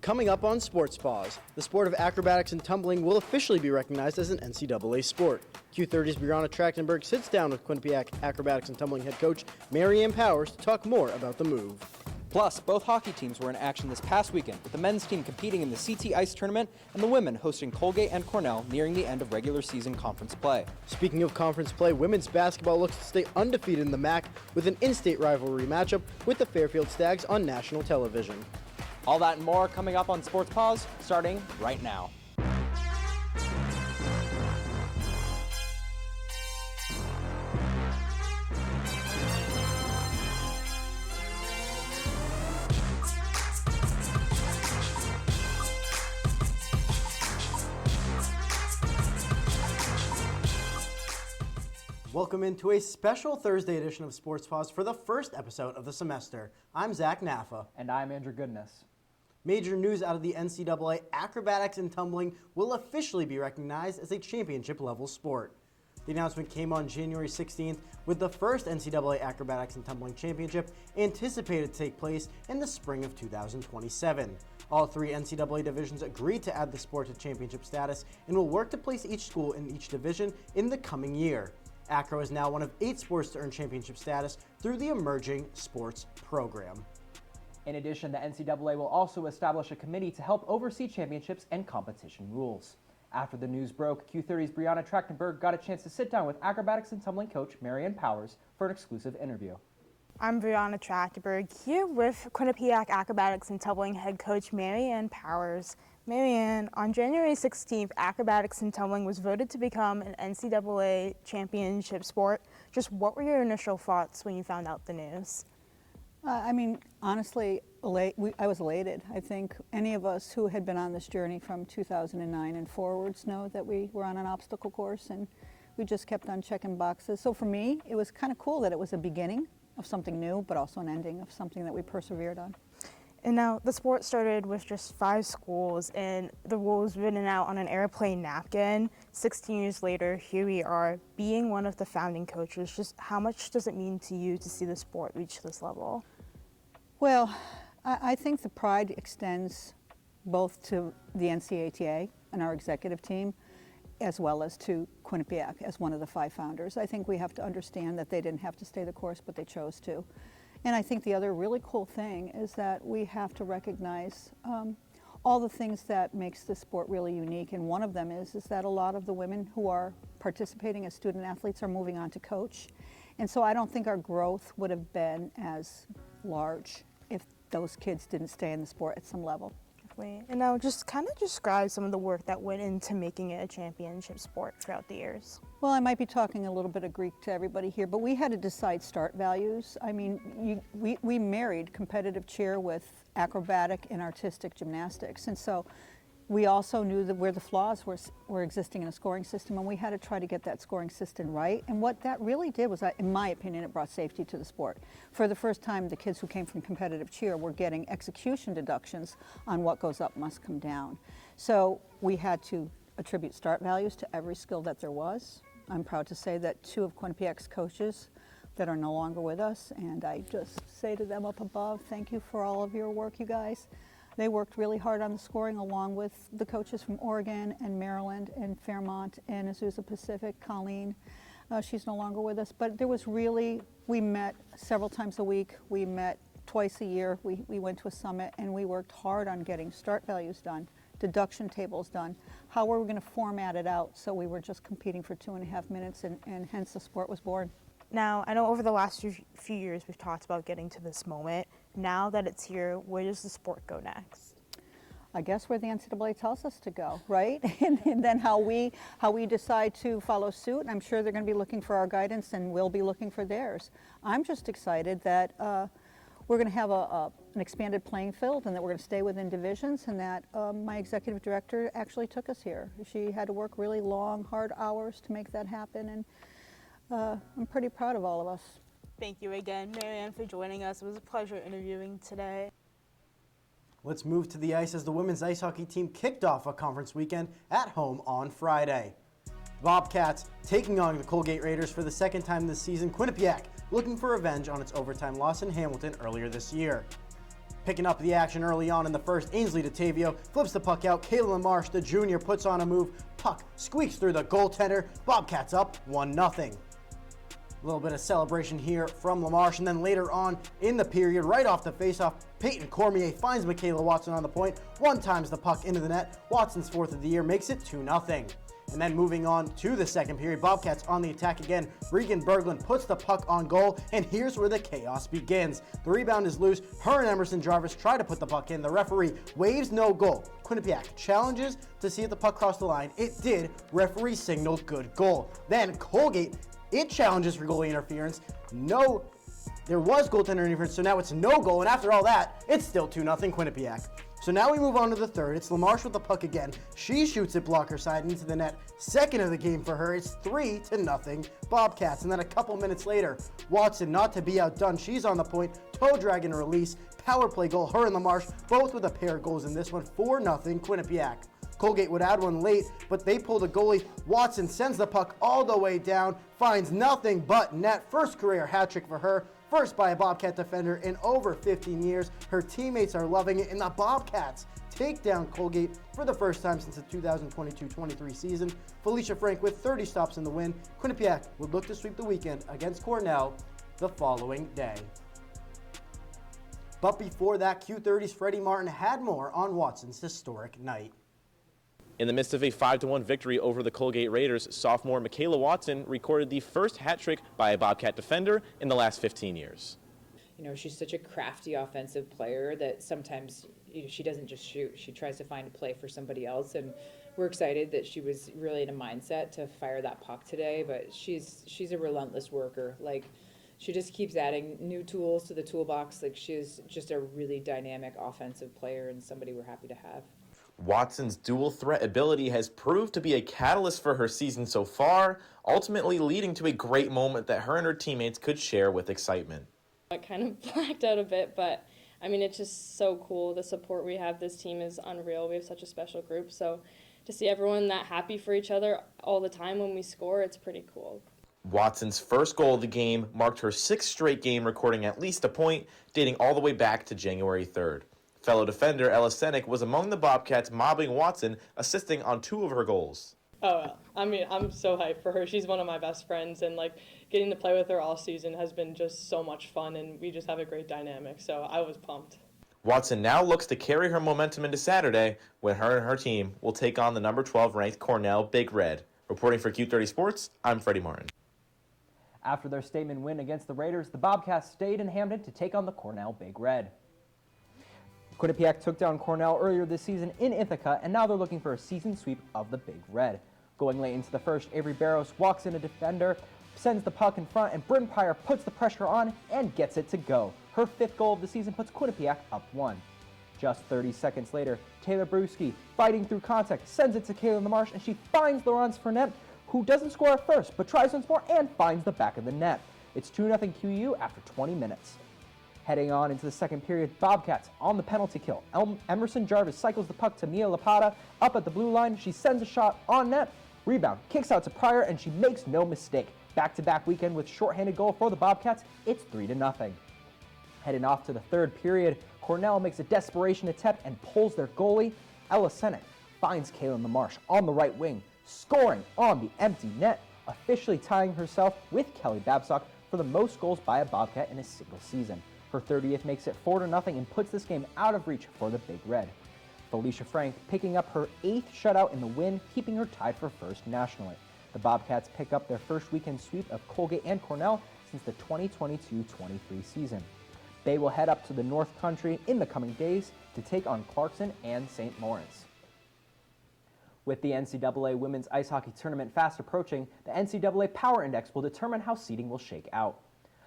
Coming up on Sports Paws, the sport of acrobatics and tumbling will officially be recognized as an NCAA sport. Q30's Brianna Trachtenberg sits down with Quinnipiac Acrobatics and Tumbling head coach Marianne Powers to talk more about the move. Plus, both hockey teams were in action this past weekend, with the men's team competing in the CT Ice Tournament and the women hosting Colgate and Cornell nearing the end of regular season conference play. Speaking of conference play, women's basketball looks to stay undefeated in the MAC with an in-state rivalry matchup with the Fairfield Stags on national television. All that and more coming up on Sports Paws, starting right now. Welcome into a special Thursday edition of Sports Paws for the first episode of the semester. I'm Zach Naffah. And I'm Andrew Goodness. Major news out of the NCAA, acrobatics and tumbling will officially be recognized as a championship-level sport. The announcement came on January 16th with the first NCAA Acrobatics and Tumbling Championship anticipated to take place in the spring of 2027. All three NCAA divisions agreed to add the sport to championship status and will work to place each school in each division in the coming year. Acro is now one of 8 sports to earn championship status through the Emerging Sports Program. In addition, the NCAA will also establish a committee to help oversee championships and competition rules. After the news broke, Q30's Brianna Trachtenberg got a chance to sit down with acrobatics and tumbling coach Marianne Powers for an exclusive interview. I'm Brianna Trachtenberg here with Quinnipiac Acrobatics and Tumbling head coach Marianne Powers. Marianne, on January 16th, acrobatics and tumbling was voted to become an NCAA championship sport. Just what were your initial thoughts when you found out the news? Honestly, I was elated. I think any of us who had been on this journey from 2009 and forwards know that we were on an obstacle course and we just kept on checking boxes. So for me, it was kind of cool that it was a beginning of something new, but also an ending of something that we persevered on. And now the sport started with just 5 schools and the rules written out on an airplane napkin. 16 years later, here we are, being one of the founding coaches. Just how much does it mean to you to see the sport reach this level? Well, I think the pride extends both to the NCAA and our executive team, as well as to Quinnipiac as one of the 5 founders. I think we have to understand that they didn't have to stay the course, but they chose to. And I think the other really cool thing is that we have to recognize all the things that makes this sport really unique. And one of them is that a lot of the women who are participating as student athletes are moving on to coach. And so I don't think our growth would have been as large if those kids didn't stay in the sport at some level. And now just kind of describe some of the work that went into making it a championship sport throughout the years. Well, I might be talking a little bit of Greek to everybody here, but we had to decide start values. I mean, we married competitive cheer with acrobatic and artistic gymnastics. And so we also knew that where the flaws were existing in a scoring system, and we had to try to get that scoring system right. And what that really did was, in my opinion, it brought safety to the sport. For the first time, the kids who came from competitive cheer were getting execution deductions on what goes up must come down. So we had to attribute start values to every skill that there was. I'm proud to say that 2 of Quinnipiac's coaches that are no longer with us, and I just say to them up above, thank you for all of your work, you guys. They worked really hard on the scoring along with the coaches from Oregon and Maryland and Fairmont and Azusa Pacific, Colleen. She's no longer with us, but there was really, we met several times a week. We met twice a year. We went to a summit and we worked hard on getting start values done, deduction tables done. How were we going to format it out so we were just competing for 2.5 minutes and hence the sport was born. Now, I know over the last few years we've talked about getting to this moment. Now that it's here, where does the sport go next? I guess where the NCAA tells us to go, right? and then how we decide to follow suit. I'm sure they're going to be looking for our guidance and we'll be looking for theirs. I'm just excited that we're going to have an expanded playing field and that we're going to stay within divisions, and that my executive director actually took us here. She had to work really long, hard hours to make that happen, and I'm pretty proud of all of us. Thank you again, Marianne, for joining us. It was a pleasure interviewing today. Let's move to the ice as the women's ice hockey team kicked off a conference weekend at home on Friday. Bobcats taking on the Colgate Raiders for the second time this season. Quinnipiac looking for revenge on its overtime loss in Hamilton earlier this year. Picking up the action early on in the first, Ainsley DeTavio flips the puck out. Kayla LaMarche, the junior, puts on a move. Puck squeaks through the goaltender. Bobcats up 1-0. A little bit of celebration here from LaMarche, and then later on in the period, right off the faceoff, Peyton Cormier finds Michaela Watson on the point. One-times the puck into the net. Watson's fourth of the year makes it 2-0. And then moving on to the second period, Bobcats on the attack again. Regan Berglund puts the puck on goal, and here's where the chaos begins. The rebound is loose. Her and Emerson Jarvis try to put the puck in. The referee waves no goal. Quinnipiac challenges to see if the puck crossed the line. It did. Referee signaled good goal. Then Colgate, it challenges for goalie interference. No, there was goaltender interference, so now it's no goal. And after all that, it's still 2-0 Quinnipiac. So now we move on to the third. It's LaMarche with the puck again. She shoots it blocker side into the net. Second of the game for her. It's 3-0 Bobcats. And then a couple minutes later, Watson, not to be outdone, she's on the point. Toe drag and release. Power play goal. Her and LaMarche both with a pair of goals in this one. 4-0 Quinnipiac. Colgate would add one late, but they pull the goalie. Watson sends the puck all the way down, finds nothing but net. First career hat trick for her. First by a Bobcat defender in over 15 years. Her teammates are loving it, and the Bobcats take down Colgate for the first time since the 2022-23 season. Felicia Frank with 30 stops in the win. Quinnipiac would look to sweep the weekend against Cornell the following day. But before that, Q30's Freddie Martin had more on Watson's historic night. In the midst of a 5-1 victory over the Colgate Raiders, sophomore Michaela Watson recorded the first hat trick by a Bobcat defender in the last 15 years. You know, she's such a crafty offensive player that sometimes she doesn't just shoot. She tries to find a play for somebody else, and we're excited that she was really in a mindset to fire that puck today, but she's a relentless worker. Like, she just keeps adding new tools to the toolbox. Like, she's just a really dynamic offensive player and somebody we're happy to have. Watson's dual threat ability has proved to be a catalyst for her season so far, ultimately leading to a great moment that her and her teammates could share with excitement. I kind of blacked out a bit, but I mean, it's just so cool. The support we have, this team is unreal. We have such a special group, so to see everyone that happy for each other all the time when we score, it's pretty cool. Watson's first goal of the game marked her sixth straight game recording at least a point, dating all the way back to January 3rd. Fellow defender Ella Senek was among the Bobcats mobbing Watson, assisting on 2 of her goals. Oh, I mean, I'm so hyped for her. She's one of my best friends, and like getting to play with her all season has been just so much fun, and we just have a great dynamic, so I was pumped. Watson now looks to carry her momentum into Saturday when her and her team will take on the number 12 ranked Cornell Big Red. Reporting for Q30 Sports, I'm Freddie Martin. After their statement win against the Raiders, the Bobcats stayed in Hamden to take on the Cornell Big Red. Quinnipiac took down Cornell earlier this season in Ithaca, and now they're looking for a season sweep of the Big Red. Going late into the first, Avery Barros walks in a defender, sends the puck in front, and Bryn Pryor puts the pressure on and gets it to go. Her 5th goal of the season puts Quinnipiac up 1. Just 30 seconds later, Taylor Brewski, fighting through contact, sends it to Kayla LaMarche, and she finds Laurence Fournette, who doesn't score at first, but tries once more and finds the back of the net. It's 2-0 QU after 20 minutes. Heading on into the second period, Bobcats on the penalty kill. Emerson Jarvis cycles the puck to Mia Lapata up at the blue line. She sends a shot on net. Rebound kicks out to Pryor, and she makes no mistake. Back-to-back weekend with shorthanded goal for the Bobcats. It's 3-0. Heading off to the third period, Cornell makes a desperation attempt and pulls their goalie. Ella Senek finds Kaylin LaMarche on the right wing, scoring on the empty net, officially tying herself with Kelly Babsock for the most goals by a Bobcat in a single season. Her 30th makes it 4-0 and puts this game out of reach for the Big Red. Felicia Frank picking up her 8th shutout in the win, keeping her tied for first nationally. The Bobcats pick up their first weekend sweep of Colgate and Cornell since the 2022-23 season. They will head up to the North Country in the coming days to take on Clarkson and St. Lawrence. With the NCAA Women's Ice Hockey Tournament fast approaching, the NCAA Power Index will determine how seeding will shake out.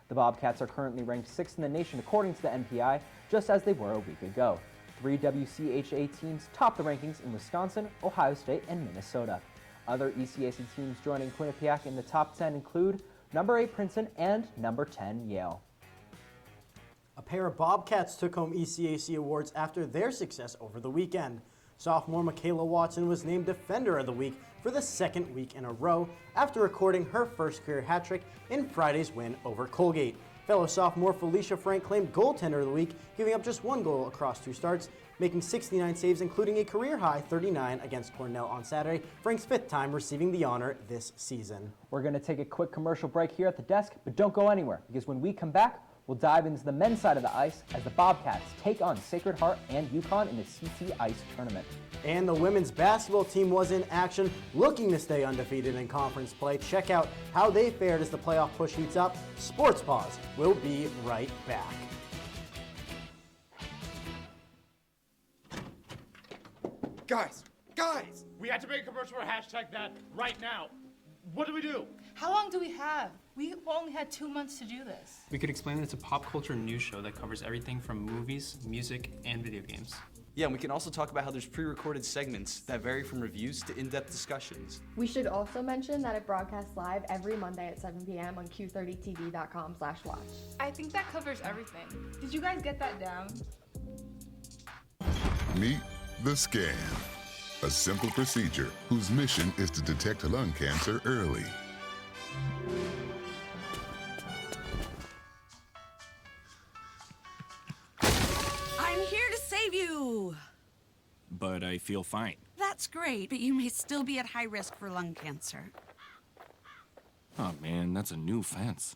The Bobcats are currently ranked 6th in the nation according to the NPI, just as they were a week ago. 3 WCHA teams top the rankings in Wisconsin, Ohio State, and Minnesota. Other ECAC teams joining Quinnipiac in the top 10 include number 8 Princeton and number 10 Yale. A pair of Bobcats took home ECAC awards after their success over the weekend. Sophomore Michaela Watson was named Defender of the Week for the 2nd week in a row after recording her first career hat trick in Friday's win over Colgate. Fellow sophomore Felicia Frank claimed goaltender of the week, giving up just 1 goal across 2 starts, making 69 saves, including a career-high 39 against Cornell on Saturday, Frank's 5th time receiving the honor this season. We're going to take a quick commercial break here at the desk, but don't go anywhere, because when we come back, we'll dive into the men's side of the ice as the Bobcats take on Sacred Heart and UConn in the CT Ice tournament. And the women's basketball team was in action, looking to stay undefeated in conference play. Check out how they fared as the playoff push heats up. Sports Paws will be right back. Guys! We had to make a commercial for #that right now. What do we do? How long do we have? We only had 2 months to do this. We could explain that it's a pop culture news show that covers everything from movies, music, and video games. Yeah, and we can also talk about how there's pre-recorded segments that vary from reviews to in-depth discussions. We should also mention that it broadcasts live every Monday at 7 p.m. on q30tv.com/watch. I think that covers everything. Did you guys get that down? Meet the scan, a simple procedure whose mission is to detect lung cancer early. I'm here to save you. But I feel fine. That's great, but you may still be at high risk for lung cancer. Oh man, that's a new fence.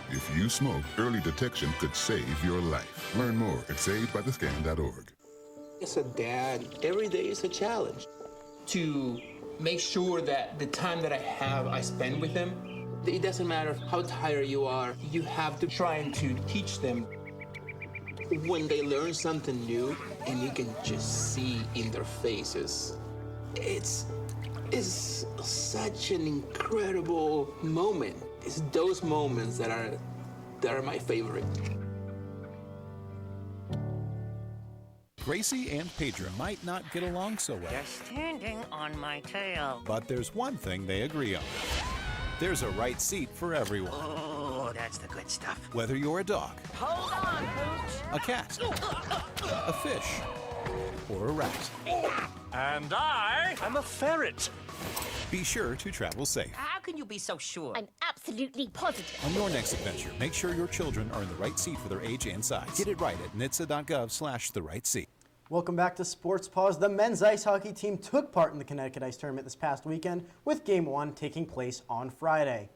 If you smoke, early detection could save your life. Learn more at savedbythescan.org. As a dad, every day is a challenge. To make sure that the time that I spend with them, it doesn't matter how tired you are, you have to try to teach them. When they learn something new, and you can just see in their faces, it's such an incredible moment. It's those moments that are my favorite. Gracie and Pedro might not get along so well. They're standing on my tail. But there's one thing they agree on. There's a right seat for everyone. Oh, that's the good stuff. Whether you're a dog, Hold on, Pooch. a cat, a fish, or a rat. And I'm a ferret. Be sure to travel safe. How can you be so sure? I'm absolutely positive. On your next adventure, make sure your children are in the right seat for their age and size. Get it right at nhtsa.gov/the-right-seat. Welcome back to Sports Paws. The men's ice hockey team took part in the Connecticut Ice Tournament this past weekend, with Game 1 taking place on Friday.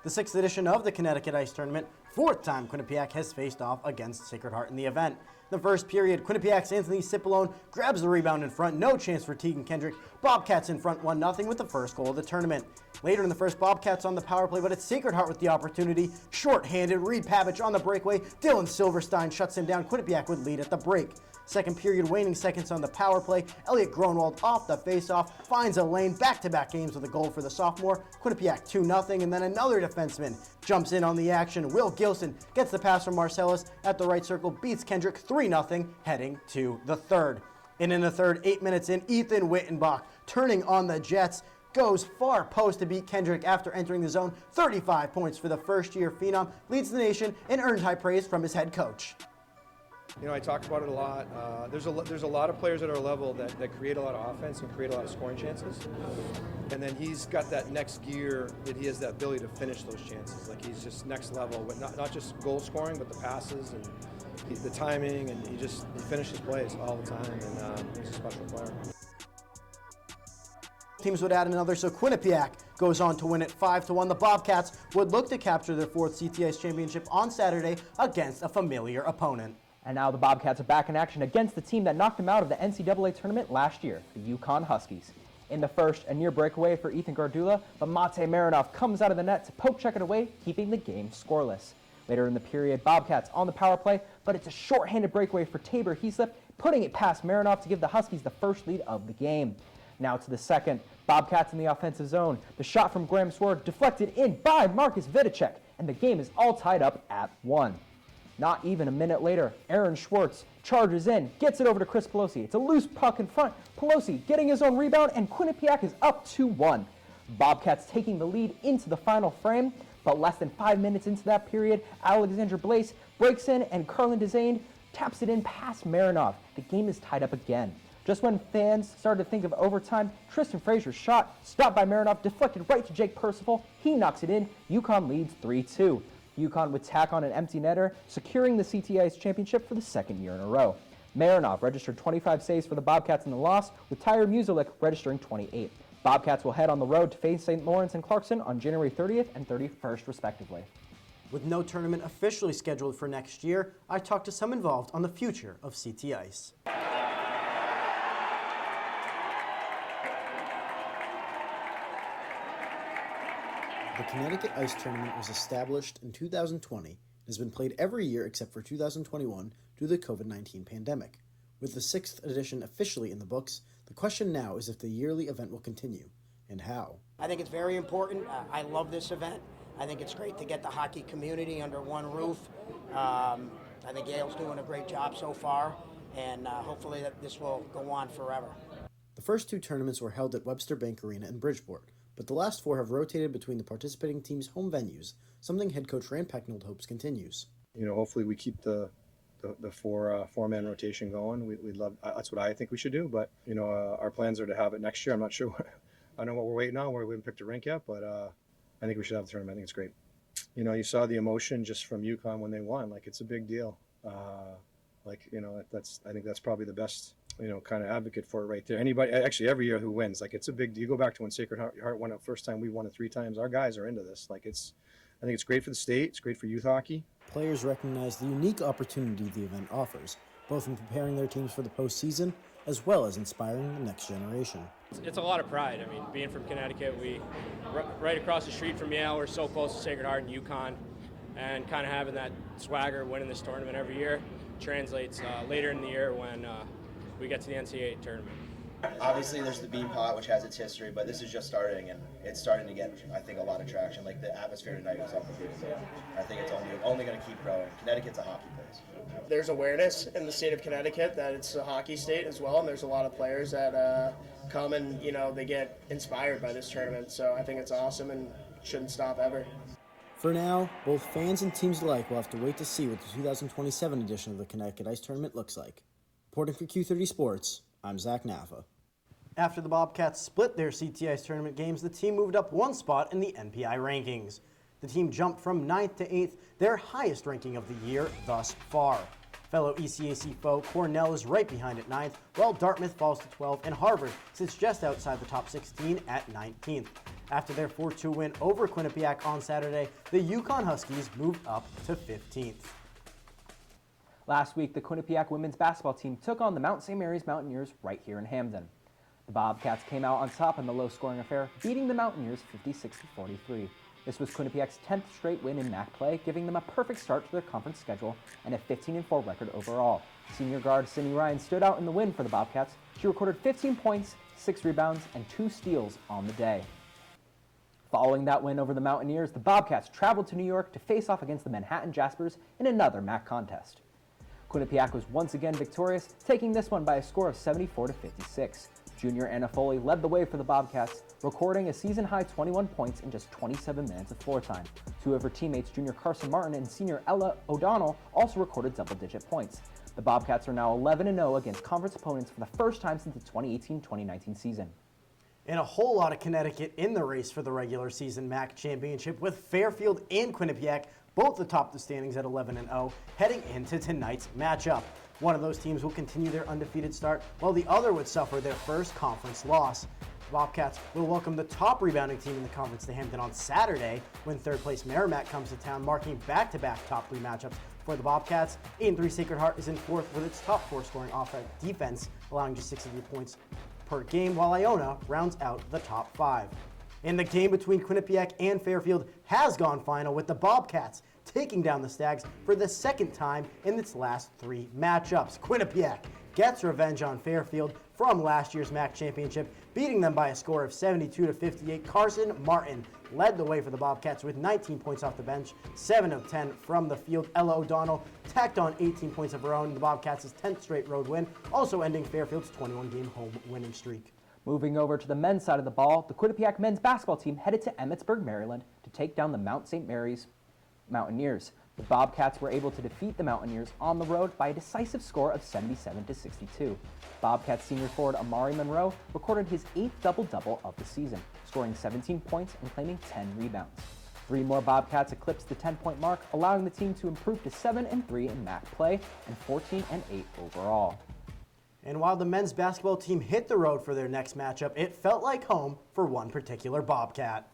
The 6th edition of the Connecticut Ice Tournament, 4th time Quinnipiac has faced off against Sacred Heart in the event. In the first period, Quinnipiac's Anthony Cipollone grabs the rebound in front, no chance for Tegan Kendrick. Bobcats in front 1-0 with the first goal of the tournament. Later in the first, Bobcats on the power play, but it's Sacred Heart with the opportunity. Short-handed, Reed Pavich on the breakaway. Dylan Silverstein shuts him down. Quinnipiac would lead at the break. Second period, waning seconds on the power play. Elliot Gronwald off the faceoff, finds a lane, back-to-back games with a goal for the sophomore. Quinnipiac 2-0, and then another defenseman jumps in on the action. Will Gilson gets the pass from Marcellus at the right circle, beats Kendrick 3-0, heading to the third. And in the third, 8 minutes in, Ethan Wittenbach turning on the Jets, goes far post to beat Kendrick after entering the zone. 35 points for the first-year phenom, leads the nation, and earned high praise from his head coach. You know, I talk about it a lot. There's a lot of players at our level that create a lot of offense and create a lot of scoring chances. And then he's got that next gear that he has that ability to finish those chances. Like he's just next level, but not just goal scoring, but the passes and the timing, and he finishes plays all the time, and he's a special player. Teams would add another, so Quinnipiac goes on to win it 5-1. The Bobcats would look to capture their 4th CTI's championship on Saturday against a familiar opponent. And now the Bobcats are back in action against the team that knocked them out of the NCAA tournament last year, the UConn Huskies. In the first, a near breakaway for Ethan Gardula, but Mate Marinov comes out of the net to poke check it away, keeping the game scoreless. Later in the period, Bobcats on the power play, but it's a short-handed breakaway for Tabor Heaslip, putting it past Marinov to give the Huskies the first lead of the game. Now to the second, Bobcats in the offensive zone. The shot from Graham Sword deflected in by Marcus Vidicek, and the game is all tied up at 1. Not even a minute later, Aaron Schwartz charges in, gets it over to Chris Pelosi. It's a loose puck in front. Pelosi getting his own rebound, and Quinnipiac is up 2-1. Bobcats taking the lead into the final frame, but less than 5 minutes into that period, Alexandra Blaise breaks in, and Carlin Dezaine taps it in past Marinov. The game is tied up again. Just when fans started to think of overtime, Tristan Frazier's shot, stopped by Marinov, deflected right to Jake Percival. He knocks it in. UConn leads 3-2. UConn would tack on an empty netter, securing the CT Ice championship for the second year in a row. Marinov registered 25 saves for the Bobcats in the loss, with Tyre Muselik registering 28. Bobcats will head on the road to face St. Lawrence and Clarkson on January 30th and 31st, respectively. With no tournament officially scheduled for next year, I talked to some involved on the future of CT Ice. The Connecticut Ice Tournament was established in 2020 and has been played every year except for 2021 due to the COVID-19 pandemic. With the 6th edition officially in the books, the question now is if the yearly event will continue, and how. I think it's very important. I love this event. I think it's great to get the hockey community under one roof. I think Yale's doing a great job so far, and hopefully that this will go on forever. The first 2 tournaments were held at Webster Bank Arena in Bridgeport, but the last 4 have rotated between the participating teams' home venues, something head coach Rand Pecknold hopes continues. Hopefully we keep the four-man rotation going. We'd love. That's what I think we should do. But our plans are to have it next year. I'm not sure. I know what we're waiting on. We haven't picked a rink yet, but I think we should have the tournament. I think it's great. You saw the emotion just from UConn when they won. Like, it's a big deal. I think that's probably the best kind of advocate for it right there. Anybody, actually, every year who wins, like, it's a big deal. You go back to when Sacred Heart won it first time. We won it 3 times. Our guys are into this. Like, I think it's great for the state. It's great for youth hockey. Players recognize the unique opportunity the event offers, both in preparing their teams for the postseason, as well as inspiring the next generation. It's a lot of pride. I mean, being from Connecticut, we right across the street from Yale, we're so close to Sacred Heart and UConn, and kind of having that swagger, winning this tournament every year, translates later in the year when we get to the NCAA tournament. Obviously, there's the bean pot, which has its history, but this is just starting, and it's starting to get, I think, a lot of traction. Like, the atmosphere tonight was unbelievable. I think it's only going to keep growing. Connecticut's a hockey place. There's awareness in the state of Connecticut that it's a hockey state as well, and there's a lot of players that come and, they get inspired by this tournament. So I think it's awesome and shouldn't stop ever. For now, both fans and teams alike will have to wait to see what the 2027 edition of the Connecticut Ice Tournament looks like. Reporting for Q30 Sports, I'm Zach Naffah. After the Bobcats split their CT Ice Tournament games, the team moved up 1 spot in the NPI rankings. The team jumped from 9th to 8th, their highest ranking of the year thus far. Fellow ECAC foe Cornell is right behind at 9th, while Dartmouth falls to 12th, and Harvard sits just outside the top 16 at 19th. After their 4-2 win over Quinnipiac on Saturday, the UConn Huskies moved up to 15th. Last week, the Quinnipiac women's basketball team took on the Mount St. Mary's Mountaineers right here in Hamden. The Bobcats came out on top in the low-scoring affair, beating the Mountaineers 56-43. This was Quinnipiac's 10th straight win in MAC play, giving them a perfect start to their conference schedule and a 15-4 record overall. Senior guard Sydney Ryan stood out in the win for the Bobcats. She recorded 15 points, 6 rebounds, and 2 steals on the day. Following that win over the Mountaineers, the Bobcats traveled to New York to face off against the Manhattan Jaspers in another MAC contest. Quinnipiac was once again victorious, taking this one by a score of 74-56. Junior Anna Foley led the way for the Bobcats, recording a season-high 21 points in just 27 minutes of floor time. 2 of her teammates, junior Carson Martin and senior Ella O'Donnell, also recorded double-digit points. The Bobcats are now 11-0 against conference opponents for the first time since the 2018-2019 season. And a whole lot of Connecticut in the race for the regular season MAC championship, with Fairfield and Quinnipiac both atop the standings at 11-0, heading into tonight's matchup. One of those teams will continue their undefeated start, while the other would suffer their first conference loss. The Bobcats will welcome the top rebounding team in the conference to Hampton on Saturday, when third-place Merrimack comes to town, marking back-to-back top 3 matchups for the Bobcats. 8-3 Sacred Heart is in 4th with its top 4 scoring defense, allowing just 63 points per game, while Iona rounds out the top 5. And the game between Quinnipiac and Fairfield has gone final, with the Bobcats taking down the Stags for the second time in its last 3 matchups. Quinnipiac gets revenge on Fairfield from last year's MAC championship, beating them by a score of 72-58. Carson Martin led the way for the Bobcats with 19 points off the bench, 7 of 10 from the field. Ella O'Donnell tacked on 18 points of her own in the Bobcats' 10th straight road win, also ending Fairfield's 21-game home winning streak. Moving over to the men's side of the ball, the Quinnipiac men's basketball team headed to Emmitsburg, Maryland to take down the Mount St. Mary's Mountaineers. The Bobcats were able to defeat the Mountaineers on the road by a decisive score of 77-62. Bobcats senior forward Amari Monroe recorded his 8th double-double of the season, scoring 17 points and claiming 10 rebounds. 3 more Bobcats eclipsed the 10-point mark, allowing the team to improve to 7-3 in MAC play and 14-8 overall. And while the men's basketball team hit the road for their next matchup, it felt like home for one particular Bobcat.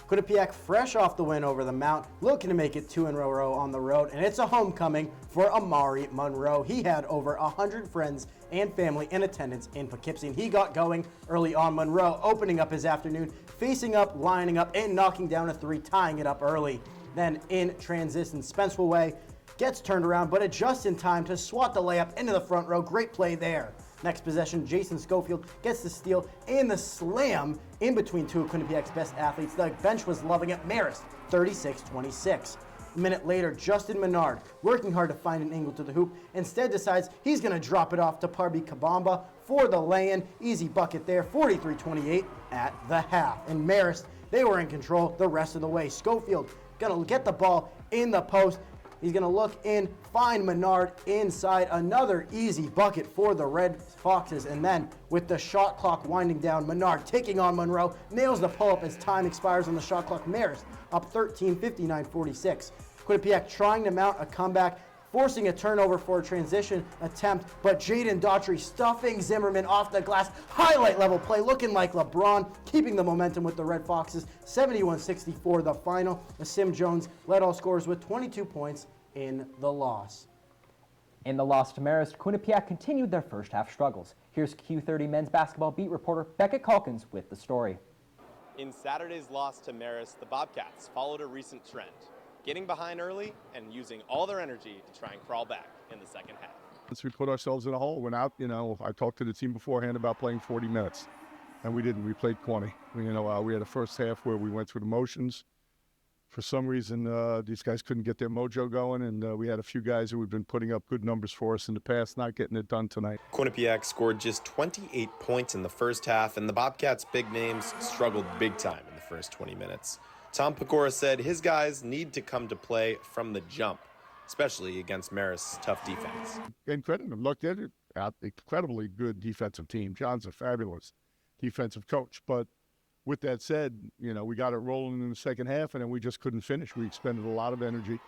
Quinnipiac, fresh off the win over the Mount, looking to make it 2 in a row on the road, and it's a homecoming for Amari Monroe. He had over 100 friends and family in attendance in Poughkeepsie, and he got going early on. Monroe opening up his afternoon, facing up, lining up, and knocking down a 3, tying it up early. Then in transition, Spencer Way gets turned around, but adjusts in time to swat the layup into the front row. Great play there. Next possession, Jason Schofield gets the steal and the slam in between two of Quinnipiac's best athletes. The bench was loving it. Marist, 36-26. A minute later, Justin Menard, working hard to find an angle to the hoop, instead decides he's going to drop it off to Parby Kabamba for the lay-in. Easy bucket there, 43-28 at the half. And Marist, they were in control the rest of the way. Schofield going to get the ball in the post. He's going to look in, find Menard inside. Another easy bucket for the Red Foxes. And then with the shot clock winding down, Menard taking on Monroe, nails the pull-up as time expires on the shot clock. Marist up 13, 59-46. Quinnipiac trying to mount a comeback, forcing a turnover for a transition attempt, but Jaden Daughtry stuffing Zimmerman off the glass. Highlight level play, looking like LeBron, keeping the momentum with the Red Foxes. 71-64 the final. Sim Jones led all scorers with 22 points in the loss. In the loss to Marist, Quinnipiac continued their first half struggles. Here's Q30 men's basketball beat reporter Beckett Calkins with the story. In Saturday's loss to Marist, the Bobcats followed a recent trend, getting behind early and using all their energy to try and crawl back in the second half. Once we put ourselves in a hole, went out, I talked to the team beforehand about playing 40 minutes, and we didn't. We played 20. We had a first half where we went through the motions. For some reason, these guys couldn't get their mojo going, and we had a few guys who had been putting up good numbers for us in the past, not getting it done tonight. Quinnipiac scored just 28 points in the first half, and the Bobcats' big names struggled big time in the first 20 minutes. Tom Pecora said his guys need to come to play from the jump, especially against Marist's tough defense. And credit them. Look, they're an incredibly good defensive team. John's a fabulous defensive coach. But with that said, we got it rolling in the second half, and then we just couldn't finish. We expended a lot of energy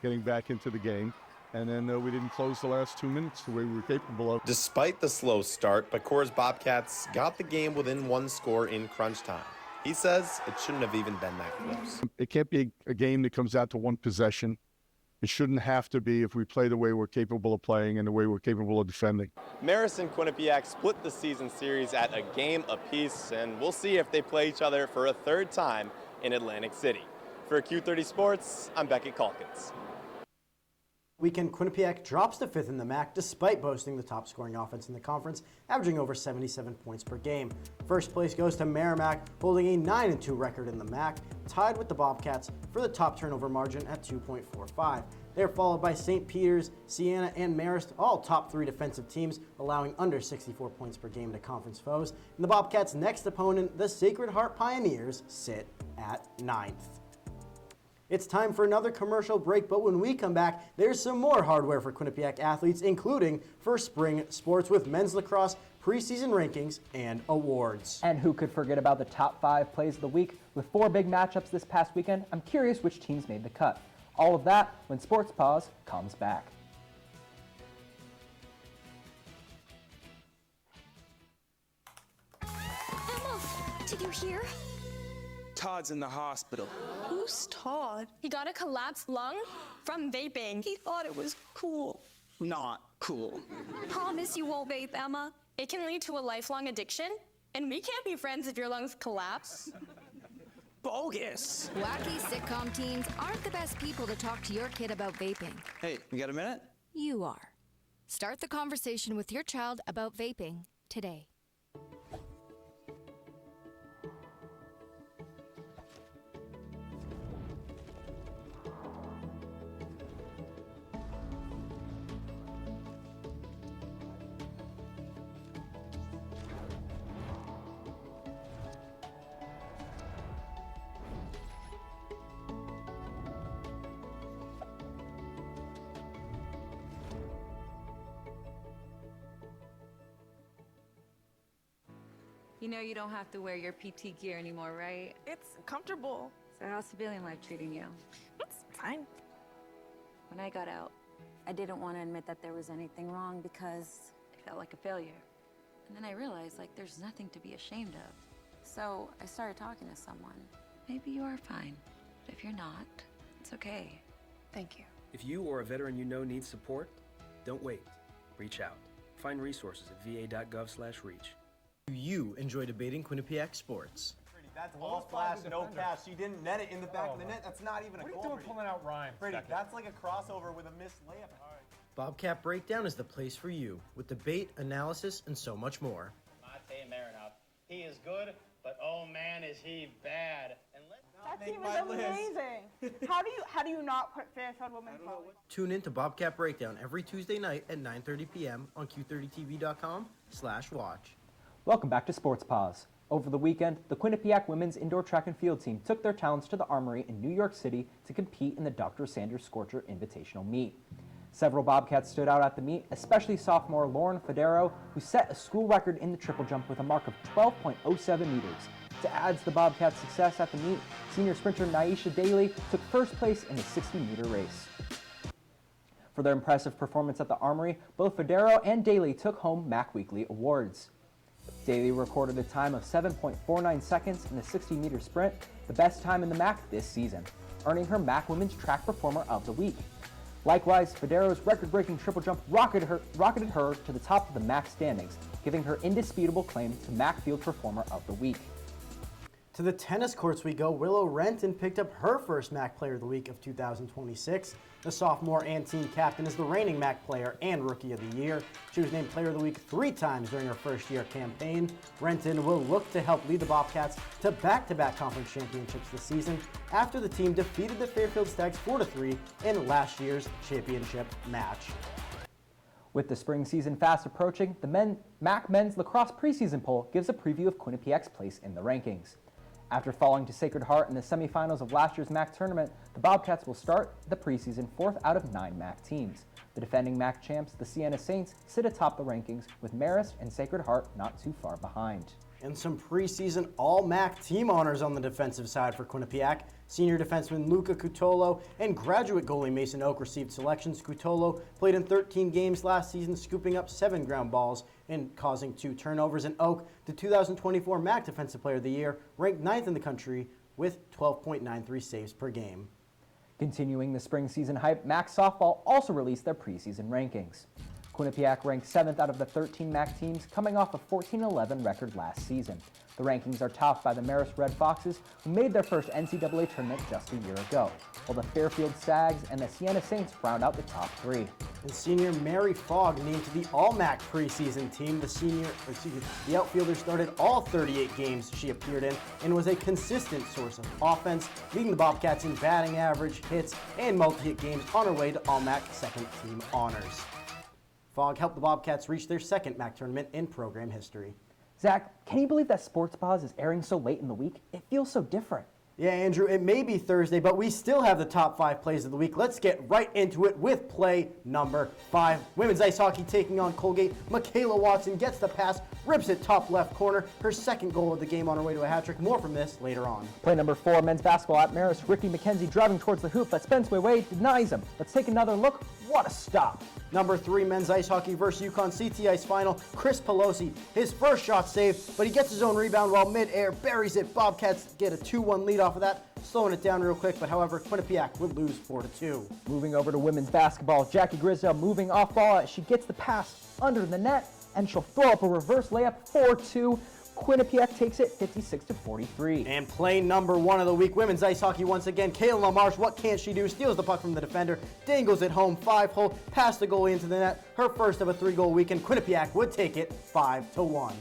getting back into the game, and then we didn't close the last 2 minutes the way we were capable of. Despite the slow start, Pecora's Bobcats got the game within 1 score in crunch time. He says it shouldn't have even been that close. It can't be a game that comes out to 1 possession. It shouldn't have to be if we play the way we're capable of playing and the way we're capable of defending. Marist and Quinnipiac split the season series at a game apiece, and we'll see if they play each other for a 3rd time in Atlantic City. For Q30 Sports, I'm Beckett Calkins. Weekend, Quinnipiac drops to 5th in the MAC despite boasting the top scoring offense in the conference, averaging over 77 points per game. First place goes to Merrimack, holding a 9-2 record in the MAC, tied with the Bobcats for the top turnover margin at 2.45. They're followed by St. Peter's, Siena, and Marist, all top 3 defensive teams, allowing under 64 points per game to conference foes. And the Bobcats' next opponent, the Sacred Heart Pioneers, sit at 9th. It's time for another commercial break, but when we come back, there's some more hardware for Quinnipiac athletes, including for spring sports with men's lacrosse, preseason rankings, and awards. And who could forget about the top 5 plays of the week? With 4 big matchups this past weekend, I'm curious which teams made the cut. All of that when Sports Paws comes back. Emma, did you hear? Todd's in the hospital. Who's Todd? He got a collapsed lung from vaping. He thought it was cool. Not cool. Promise you won't vape, Emma. It can lead to a lifelong addiction, and we can't be friends if your lungs collapse. Bogus. Wacky sitcom teens aren't the best people to talk to your kid about vaping. Hey, you got a minute? You are. Start the conversation with your child about vaping today. You know you don't have to wear your PT gear anymore, right? It's comfortable. So how's civilian life treating you? It's fine. When I got out, I didn't want to admit that there was anything wrong because it felt like a failure. And then I realized, like, there's nothing to be ashamed of. So I started talking to someone. Maybe you are fine, but if you're not, it's okay. Thank you. If you or a veteran you know needs support, don't wait. Reach out. Find resources at va.gov/reach. Do you enjoy debating Quinnipiac sports? That's all flash, no catch. She didn't net it in the back of the net. That's not even a goal. What are you doing pulling out rhymes? Brady, that's like a crossover with a missed layup. Bobcat Breakdown is the place for you, with debate, analysis, and so much more. Mate Marinov. He is good, but oh man, is he bad. And That team is amazing. How do you not put Fairfield women's volley? Tune in to Bobcat Breakdown every Tuesday night at 9:30 p.m. on Q30TV.com/watch. Welcome back to Sports Paws. Over the weekend, the Quinnipiac women's indoor track and field team took their talents to the Armory in New York City to compete in the Dr. Sanders Scorcher Invitational Meet. Several Bobcats stood out at the meet, especially sophomore Lauren Federo, who set a school record in the triple jump with a mark of 12.07 meters. To add to the Bobcats' success at the meet, senior sprinter Naisha Daly took first place in the 60-meter race. For their impressive performance at the Armory, both Federo and Daly took home MAC Weekly awards. Daly recorded a time of 7.49 seconds in the 60-meter sprint, the best time in the MAC this season, earning her MAC Women's Track Performer of the Week. Likewise, Federo's record-breaking triple jump rocketed her to the top of the MAC standings, giving her indisputable claim to MAC Field Performer of the Week. To the tennis courts we go. Willow Renton picked up her first MAC Player of the Week of 2026. The sophomore and team captain is the reigning MAC Player and Rookie of the Year. She was named Player of the Week 3 times during her first-year campaign. Renton will look to help lead the Bobcats to back-to-back conference championships this season after the team defeated the Fairfield Stags 4-3 in last year's championship match. With the spring season fast approaching, the MAC men's lacrosse preseason poll gives a preview of Quinnipiac's place in the rankings. After falling to Sacred Heart in the semifinals of last year's MAC tournament, the Bobcats will start the preseason 4th out of 9 MAC teams. The defending MAC champs, the Siena Saints, sit atop the rankings, with Marist and Sacred Heart not too far behind. And some preseason All-MAC team honors on the defensive side for Quinnipiac. Senior defenseman Luca Cutolo and graduate goalie Mason Oak received selections. Cutolo played in 13 games last season, scooping up 7 ground balls and causing 2 turnovers. And Oak, the 2024 MAC Defensive Player of the Year, ranked 9th in the country with 12.93 saves per game. Continuing the spring season hype, MAC softball also released their preseason rankings. Quinnipiac ranked 7th out of the 13 MAC teams, coming off a 14-11 record last season. The rankings are topped by the Marist Red Foxes, who made their first NCAA tournament just a year ago, while the Fairfield Stags and the Siena Saints round out the top 3. And senior Mary Fogg named to the All-MAC preseason team. The outfielder started all 38 games she appeared in and was a consistent source of offense, leading the Bobcats in batting average, hits, and multi-hit games on her way to All-MAC second team honors. Fogg helped the Bobcats reach their second MAC tournament in program history. Zach, can you believe that Sports Paws is airing so late in the week? It feels so different. Yeah, Andrew, it may be Thursday, but we still have the top 5 plays of the week. Let's get right into it with play number 5. Women's ice hockey taking on Colgate. Michaela Watson gets the pass, rips it top left corner. Her second goal of the game on her way to a hat trick. More from this later on. Play number 4, men's basketball at Marist. Ricky McKenzie driving towards the hoop, but Spencer Way denies him. Let's take another look. What a stop. Number 3, men's ice hockey versus UConn CT Ice final. Chris Pelosi, his first shot saved, but he gets his own rebound while mid-air buries it. Bobcats get a 2-1 lead off of that, slowing it down real quick, but however, Quinnipiac would lose 4-2. Moving over to women's basketball, Jackie Grisdale moving off ball as she gets the pass under the net, and she'll throw up a reverse layup, 4-2. Quinnipiac takes it 56-43. And play number 1 of the week, women's ice hockey once again. Kayla LaMarche, what can't she do? Steals the puck from the defender, dangles it home, 5-hole, past the goalie into the net. Her first of a 3-goal weekend. Quinnipiac would take it 5-1.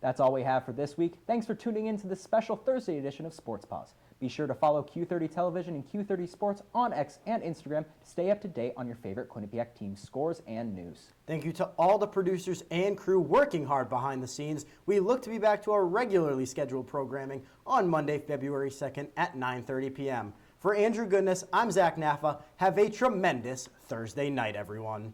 That's all we have for this week. Thanks for tuning in to this special Thursday edition of Sports Paws. Be sure to follow Q30 Television and Q30 Sports on X and Instagram to stay up to date on your favorite Quinnipiac team scores and news. Thank you to all the producers and crew working hard behind the scenes. We look to be back to our regularly scheduled programming on Monday, February 2nd at 9:30 p.m. For Andrew Goodness, I'm Zach Naffah. Have a tremendous Thursday night, everyone.